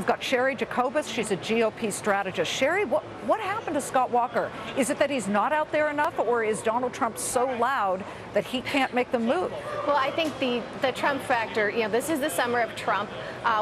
We've got Cheri Jacobus. She's a GOP strategist. Cheri, what happened to Scott Walker? Is it that he's not out there enough, or is Donald Trump so loud that he can't make the move? Well, I think the Trump factor, this is the summer of Trump.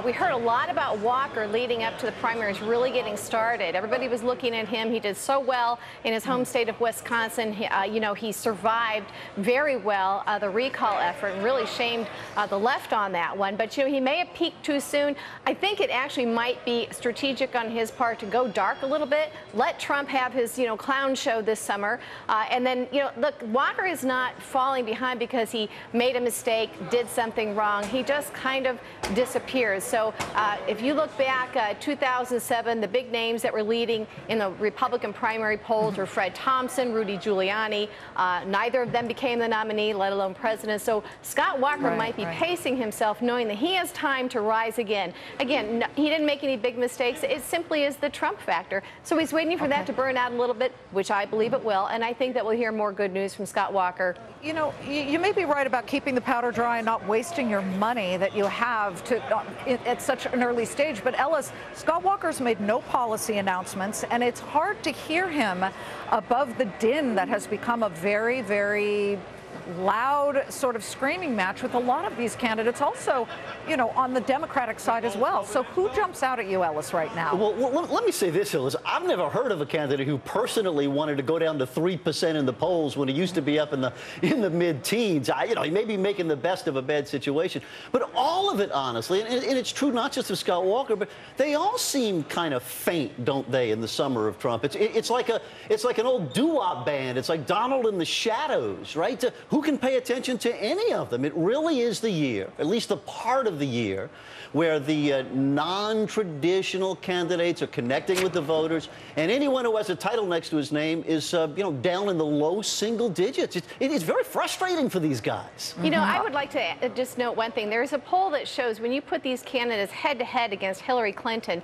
We heard a lot about Walker leading up to the primaries really getting started. Everybody was looking at him. He did so well in his home state of Wisconsin. He survived very well the recall effort and really shamed the left on that one. But, he may have peaked too soon. I think it actually might be strategic on his part to go dark a little bit, let Trump have his, clown show this summer. And then, look, Walker is not falling behind because he made a mistake, did something wrong. He just kind of disappears. So if you look back, 2007, the big names that were leading in the Republican primary polls were Fred Thompson, Rudy Giuliani. Neither of them became the nominee, let alone president. So Scott Walker might be pacing himself, knowing that he has time to rise again. Again, he didn't make any big mistakes. It simply is the Trump factor. So he's waiting for that to burn out a little bit, which I believe it will. And I think that we'll hear more good news from Scott Walker. You may be right about keeping the powder dry and not wasting your money that you have at such an early stage. But Ellis, Scott Walker's made no policy announcements, and it's hard to hear him above the din that has become a very, very loud sort of screaming match with a lot of these candidates also, on the Democratic side as well. So who jumps out at you, Ellis, right now? Well, let me say this, Ellis. I've never heard of a candidate who personally wanted to go down to 3% in the polls when he used to be up in the mid-teens. He may be making the best of a bad situation. But all of it, honestly, and it's true not just of Scott Walker, but they all seem kind of faint, don't they, in the summer of Trump? It's like an old doo-wop band. It's like Donald in the Shadows, right? Who can pay attention to any of them? It really is the year, at least the part of the year, where the non-traditional candidates are connecting with the voters, and anyone who has a title next to his name is, down in the low single digits. It is very frustrating for these guys. I would like to just note one thing. There's a poll that shows when you put these candidates head-to-head against Hillary Clinton,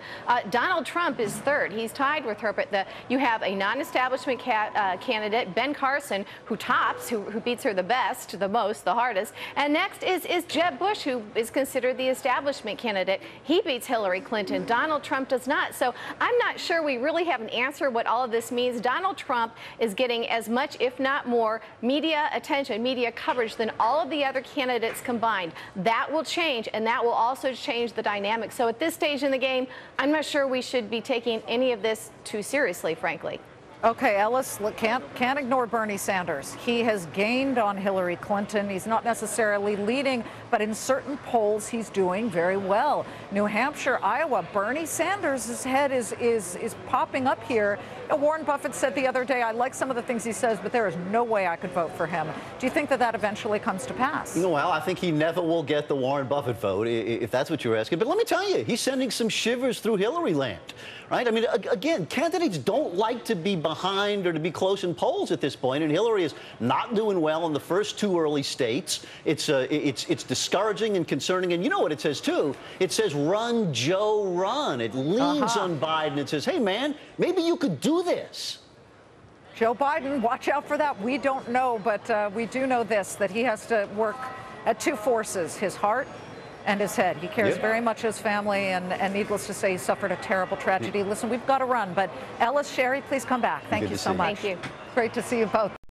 Donald Trump is third. He's tied with her, but you have a non-establishment candidate, Ben Carson, who tops, who beats her the best, the most, the hardest. And next is Jeb Bush, who is considered the establishment candidate. He beats Hillary Clinton. Donald Trump does not. So I'm not sure we really have an answer what all of this means. Donald Trump is getting as much, if not more, media attention, media coverage than all of the other candidates combined. That will change, and that will also change the dynamic. So at this stage in the game, I'm not sure we should be taking any of this too seriously, frankly. Okay, Ellis, look, can't ignore Bernie Sanders. He has gained on Hillary Clinton. He's not necessarily leading, but in certain polls, he's doing very well. New Hampshire, Iowa, Bernie Sanders' head is popping up here. Warren Buffett said the other day, I like some of the things he says, but there is no way I could vote for him. Do you think that eventually comes to pass? Well, I think he never will get the Warren Buffett vote, if that's what you're asking. But let me tell you, he's sending some shivers through Hillary land, right? I mean, again, candidates don't like to be behind or to be close in polls at this point, and Hillary is not doing well in the first two early states. It's discouraging and concerning, and you know what it says, too? It says, run, Joe, run. It leans on Biden. It says, hey, man, maybe you could do this. Joe Biden, watch out for that. We don't know, but we do know this, that he has to work at two forces, his heart and his head. He cares very much his family, and needless to say, he suffered a terrible tragedy. Listen, we've got to run, but Ellis, Cheri, please come back. Thank you so much. Thank you. Great to see you both.